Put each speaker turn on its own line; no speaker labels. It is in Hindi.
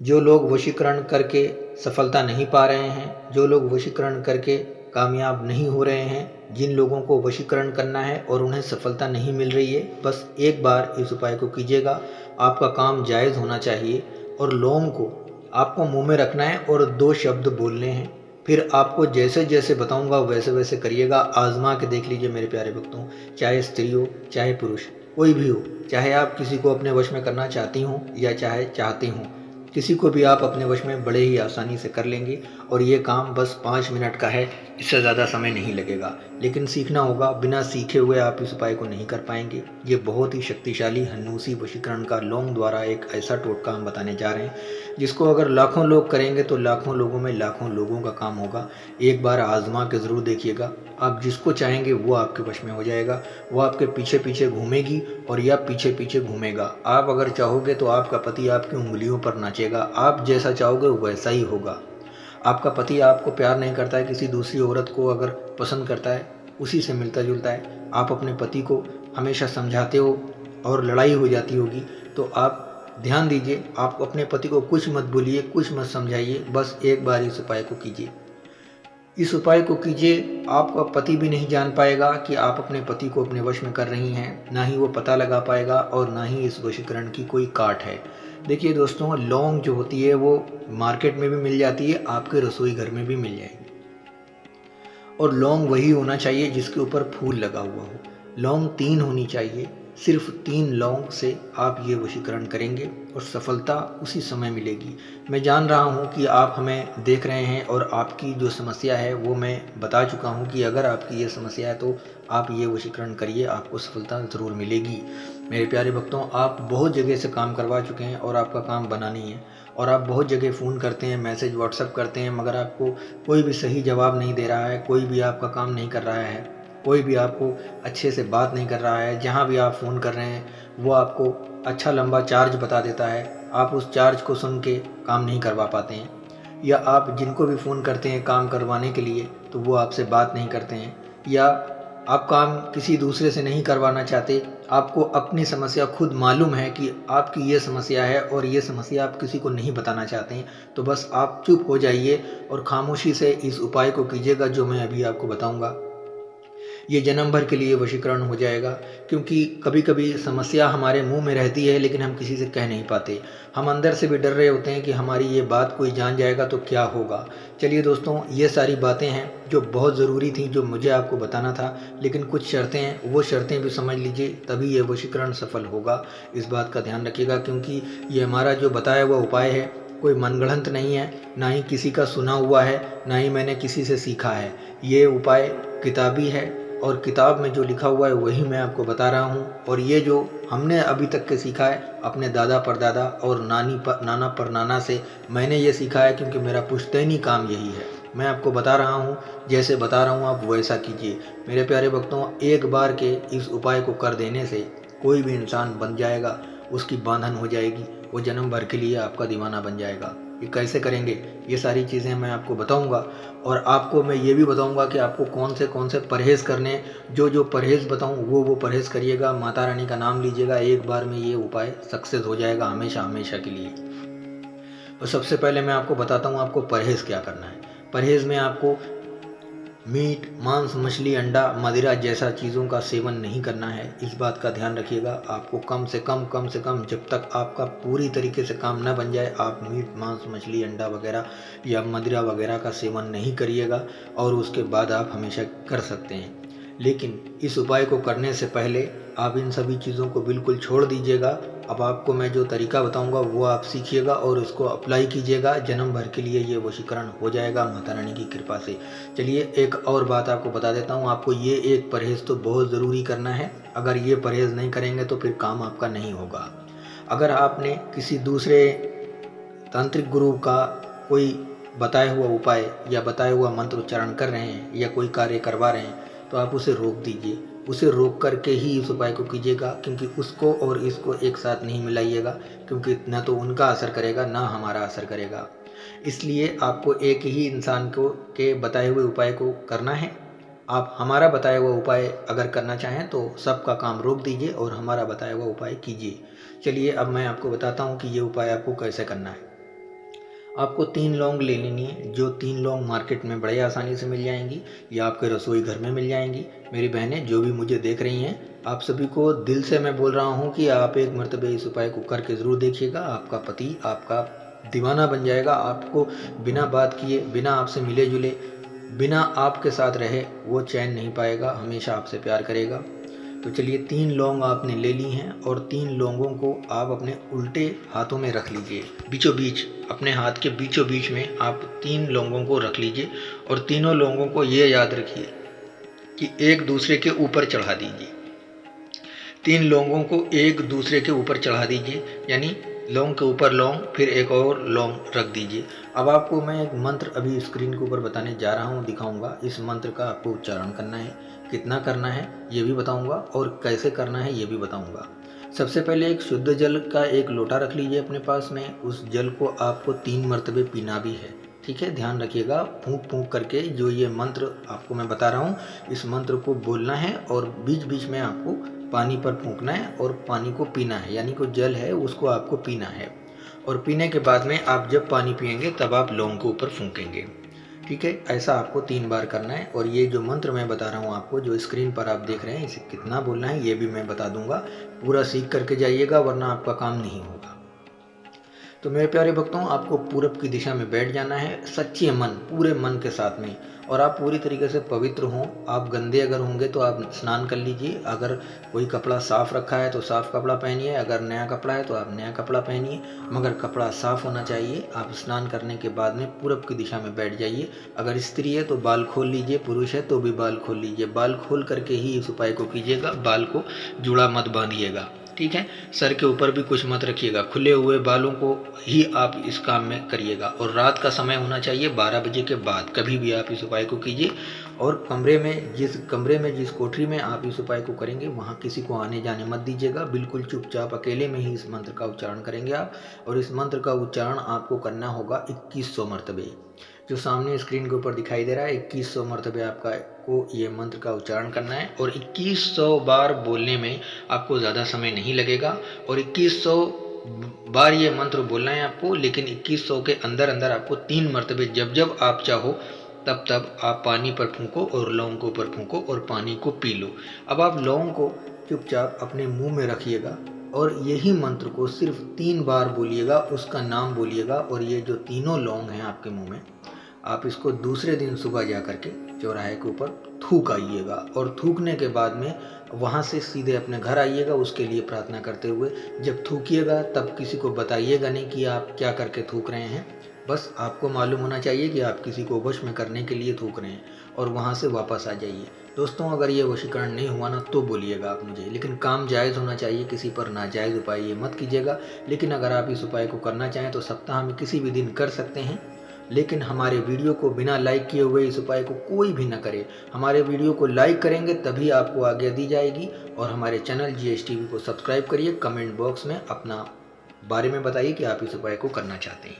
जो लोग वशीकरण करके सफलता नहीं पा रहे हैं, जो लोग वशीकरण करके कामयाब नहीं हो रहे हैं, जिन लोगों को वशीकरण करना है और उन्हें सफलता नहीं मिल रही है, बस एक बार इस उपाय को कीजिएगा। आपका काम जायज़ होना चाहिए और लौंग को आपको मुंह में रखना है और 2 शब्द बोलने हैं। फिर आपको जैसे जैसे बताऊंगा वैसे वैसे करिएगा। आजमा के देख लीजिए मेरे प्यारे भक्तों, चाहे स्त्री हो चाहे पुरुष, कोई भी हो, चाहे आप किसी को अपने वश में करना चाहती हों या चाहे चाहते हों, किसी को भी आप अपने वश में बड़े ही आसानी से कर लेंगे। और ये काम बस 5 मिनट का है, इससे ज़्यादा समय नहीं लगेगा। लेकिन सीखना होगा, बिना सीखे हुए आप इस उपाय को नहीं कर पाएंगे। ये बहुत ही शक्तिशाली हन्नूसी वशीकरण का लौंग द्वारा एक ऐसा टोटका हम बताने जा रहे हैं जिसको अगर लाखों लोग करेंगे तो लाखों लोगों में लाखों लोगों का काम होगा। एक बार आजमा के ज़रूर देखिएगा। आप जिसको चाहेंगे वो आपके वश में हो जाएगा। वो आपके पीछे पीछे घूमेगी और या पीछे पीछे घूमेगा। आप अगर चाहोगे तो आपका पति आपकी उंगलियों पर नाचेगा। आप जैसा चाहोगे वैसा ही होगा। आपका पति आपको प्यार नहीं करता है, किसी दूसरी औरत को अगर पसंद करता है, उसी से मिलता जुलता है। आप अपने पति को हमेशा समझाते हो और लड़ाई हो जाती होगी, तो आप ध्यान दीजिए, आप अपने पति को कुछ मत बोलिए, कुछ मत समझाइए, बस एक बार इस उपाय को कीजिए। इस उपाय को कीजिए, आपका पति भी नहीं जान पाएगा कि आप अपने पति को अपने वश में कर रही हैं, ना ही वो पता लगा पाएगा और ना ही इस वशीकरण की कोई काट है। देखिए दोस्तों, लौंग जो होती है वो मार्केट में भी मिल जाती है, आपके रसोई घर में भी मिल जाएगी। और लौंग वही होना चाहिए जिसके ऊपर फूल लगा हुआ हो। लौंग 3 होनी चाहिए। सिर्फ 3 लौंग से आप ये वशीकरण करेंगे और सफलता उसी समय मिलेगी। मैं जान रहा हूँ कि आप हमें देख रहे हैं और आपकी जो समस्या है वो मैं बता चुका हूँ कि अगर आपकी ये समस्या है तो आप ये वशीकरण करिए, आपको सफलता ज़रूर मिलेगी। मेरे प्यारे भक्तों, आप बहुत जगह से काम करवा चुके हैं और आपका काम बना नहीं है। और आप बहुत जगह फ़ोन करते हैं, मैसेज व्हाट्सअप करते हैं, मगर आपको कोई भी सही जवाब नहीं दे रहा है, कोई भी आपका काम नहीं कर रहा है, कोई भी आपको अच्छे से बात नहीं कर रहा है। जहाँ भी आप फ़ोन कर रहे हैं वो आपको अच्छा लंबा चार्ज बता देता है। आप उस चार्ज को सुन के काम नहीं करवा पाते हैं। या आप जिनको भी फ़ोन करते हैं काम करवाने के लिए तो वो आपसे बात नहीं करते हैं। या आप काम किसी दूसरे से नहीं करवाना चाहते, आपको अपनी समस्या खुद मालूम है कि आपकी ये समस्या है और ये समस्या आप किसी को नहीं बताना चाहते हैं, तो बस आप चुप हो जाइए और खामोशी से इस उपाय को कीजिएगा जो मैं अभी आपको बताऊंगा। ये जन्म भर के लिए वशीकरण हो जाएगा। क्योंकि कभी कभी समस्या हमारे मुंह में रहती है लेकिन हम किसी से कह नहीं पाते। हम अंदर से भी डर रहे होते हैं कि हमारी ये बात कोई जान जाएगा तो क्या होगा। चलिए दोस्तों, ये सारी बातें हैं जो बहुत ज़रूरी थी, जो मुझे आपको बताना था। लेकिन कुछ शर्तें हैं, वो शर्तें भी समझ लीजिए, तभी ये वशीकरण सफल होगा। इस बात का ध्यान रखिएगा, क्योंकि ये हमारा जो बताया हुआ उपाय है कोई मनगढ़ंत नहीं है, ना ही किसी का सुना हुआ है, ना ही मैंने किसी से सीखा है। ये उपाय किताबी है और किताब में जो लिखा हुआ है वही मैं आपको बता रहा हूँ। और ये जो हमने अभी तक के सीखा है अपने दादा परदादा और नाना परनाना से मैंने ये सीखा है, क्योंकि मेरा पुश्तैनी काम यही है। मैं आपको बता रहा हूँ, जैसे बता रहा हूँ आप वैसा कीजिए। मेरे प्यारे भक्तों, एक बार के इस उपाय को कर देने से कोई भी इंसान बन जाएगा, उसकी बांधन हो जाएगी, वो जन्म भर के लिए आपका दीवाना बन जाएगा। ये कैसे करेंगे, ये सारी चीज़ें मैं आपको बताऊंगा। और आपको मैं ये भी बताऊंगा कि आपको कौन से परहेज़ करने हैं। जो परहेज़ बताऊं वो परहेज़ करिएगा, माता रानी का नाम लीजिएगा, एक बार में ये उपाय सक्सेस हो जाएगा हमेशा हमेशा के लिए। तो सबसे पहले मैं आपको बताता हूँ आपको परहेज़ क्या करना है। परहेज़ में आपको मीट, मांस, मछली, अंडा, मदिरा जैसा चीज़ों का सेवन नहीं करना है। इस बात का ध्यान रखिएगा। आपको कम से कम जब तक आपका पूरी तरीके से काम न बन जाए, आप मीट, मांस, मछली, अंडा वगैरह या मदिरा वगैरह का सेवन नहीं करिएगा। और उसके बाद आप हमेशा कर सकते हैं। लेकिन इस उपाय को करने से पहले आप इन सभी चीज़ों को बिल्कुल छोड़ दीजिएगा। अब आपको मैं जो तरीका बताऊंगा वो आप सीखिएगा और उसको अप्लाई कीजिएगा। जन्म भर के लिए ये वशीकरण हो जाएगा माता रानी की कृपा से। चलिए, एक और बात आपको बता देता हूँ। आपको ये एक परहेज़ तो बहुत ज़रूरी करना है। अगर ये परहेज़ नहीं करेंगे तो फिर काम आपका नहीं होगा। अगर आपने किसी दूसरे तांत्रिक गुरु का कोई बताया हुआ उपाय या बताया हुआ मंत्र उच्चारण कर रहे हैं या कोई कार्य करवा रहे हैं, तो आप उसे रोक दीजिए। उसे रोक करके ही इस उपाय को कीजिएगा, क्योंकि उसको और इसको एक साथ नहीं मिलाइएगा, क्योंकि न तो उनका असर करेगा ना हमारा असर करेगा। इसलिए आपको एक ही इंसान को के बताए हुए उपाय को करना है। आप हमारा बताया हुआ उपाय अगर करना चाहें तो सबका काम रोक दीजिए और हमारा बताया हुआ उपाय कीजिए। चलिए, अब मैं आपको बताता हूँ कि ये उपाय आपको कैसे करना है। आपको 3 लौंग ले लेनी है, जो 3 लौंग मार्केट में बड़े आसानी से मिल जाएंगी या आपके रसोई घर में मिल जाएंगी। मेरी बहनें जो भी मुझे देख रही हैं, आप सभी को दिल से मैं बोल रहा हूँ कि आप एक मरतबे इस उपाय को करके ज़रूर देखिएगा। आपका पति आपका दीवाना बन जाएगा। आपको बिना बात किए, बिना आपसे मिले जुले, बिना आपके साथ रहे वो चैन नहीं पाएगा, हमेशा आपसे प्यार करेगा। तो चलिए 3 लौंग आपने ले ली हैं और 3 लौंगों को आप अपने उल्टे हाथों में रख लीजिए। बीचों बीच, अपने हाथ के बीचों बीच में आप 3 लौंगों को रख लीजिए और तीनों लौंगों को ये याद रखिए कि एक दूसरे के ऊपर चढ़ा दीजिए। 3 लौंगों को एक दूसरे के ऊपर चढ़ा दीजिए, यानी लौंग के ऊपर लौंग, फिर एक और लौंग रख दीजिए। अब आपको मैं एक मंत्र अभी स्क्रीन के ऊपर बताने जा रहा हूँ, दिखाऊंगा। इस मंत्र का आपको उच्चारण करना है, कितना करना है ये भी बताऊंगा और कैसे करना है ये भी बताऊंगा। सबसे पहले एक शुद्ध जल का एक लोटा रख लीजिए अपने पास में। उस जल को आपको 3 मरतबे पीना भी है, ठीक है। ध्यान रखिएगा, फूंक फूंक करके जो ये मंत्र आपको मैं बता रहा हूँ, इस मंत्र को बोलना है और बीच बीच में आपको पानी पर फूंकना है और पानी को पीना है, यानी कि जल है उसको आपको पीना है। और पीने के बाद में आप जब पानी पिएंगे तब आप लौंग के ऊपर फूंकेंगे, ठीक है। ऐसा आपको 3 बार करना है। और ये जो मंत्र मैं बता रहा हूँ आपको, जो स्क्रीन पर आप देख रहे हैं, इसे कितना बोलना है ये भी मैं बता दूंगा। पूरा सीख करके जाइएगा, वरना आपका काम नहीं होगा। तो मेरे प्यारे भक्तों, आपको पूरब की दिशा में बैठ जाना है, सच्चे मन, पूरे मन के साथ में। और आप पूरी तरीके से पवित्र हों। आप गंदे अगर होंगे तो आप स्नान कर लीजिए। अगर कोई कपड़ा साफ़ रखा है तो साफ़ कपड़ा पहनिए, अगर नया कपड़ा है तो आप नया कपड़ा पहनिए, मगर कपड़ा साफ़ होना चाहिए। आप स्नान करने के बाद में पूरब की दिशा में बैठ जाइए। अगर स्त्री है तो बाल खोल लीजिए, पुरुष है तो भी बाल खोल लीजिए। बाल खोल करके ही इस उपाय को कीजिएगा, बाल को जुड़ा मत बांधिएगा, ठीक है। सर के ऊपर भी कुछ मत रखिएगा, खुले हुए बालों को ही आप इस काम में करिएगा। और रात का समय होना चाहिए 12 बजे के बाद, कभी भी आप इस उपाय को कीजिए। और कमरे में जिस कोठरी में आप इस उपाय को करेंगे वहाँ किसी को आने जाने मत दीजिएगा। बिल्कुल चुपचाप अकेले में ही इस मंत्र का उच्चारण करेंगे आप। और इस मंत्र का उच्चारण आपको करना होगा 2100 मरतबे। जो सामने स्क्रीन के ऊपर दिखाई दे रहा है, 2100 मरतबे आपका को ये मंत्र का उच्चारण करना है। और 2100 बार बोलने में आपको ज़्यादा समय नहीं लगेगा। और 2100 बार ये मंत्र बोलना है आपको, लेकिन 2100 के अंदर अंदर आपको 3 मरतबे जब जब आप चाहो तब तब आप पानी पर फूंको और लौंग को ऊपर फूंको और पानी को पी लो। अब आप लौंग को चुपचाप अपने मुंह में रखिएगा और यही मंत्र को सिर्फ 3 बार बोलिएगा, उसका नाम बोलिएगा। और ये जो तीनों लौंग हैं आपके मुंह में, आप इसको दूसरे दिन सुबह जा करके चौराहे के ऊपर थूक आइएगा। और थूकने के बाद में वहाँ से सीधे अपने घर आइएगा, उसके लिए प्रार्थना करते हुए। जब थूकिएगा तब किसी को बताइएगा नहीं कि आप क्या करके थूक रहे हैं, बस आपको मालूम होना चाहिए कि आप किसी को वश में करने के लिए थूक रहे हैं। और वहाँ से वापस आ जाइए। दोस्तों, अगर ये वशीकरण नहीं हुआ ना तो बोलिएगा आप मुझे, लेकिन काम जायज़ होना चाहिए, किसी पर नाजायज़ उपाय ये मत कीजिएगा। लेकिन अगर आप इस उपाय को करना चाहें तो सप्ताह में किसी भी दिन कर सकते हैं, लेकिन हमारे वीडियो को बिना लाइक किए हुए इस उपाय को कोई भी ना करे। हमारे वीडियो को लाइक करेंगे तभी आपको आज्ञा दी जाएगी। और हमारे चैनल GSTV को सब्सक्राइब करिए। कमेंट बॉक्स में अपना बारे में बताइए कि आप इस उपाय को करना चाहते हैं।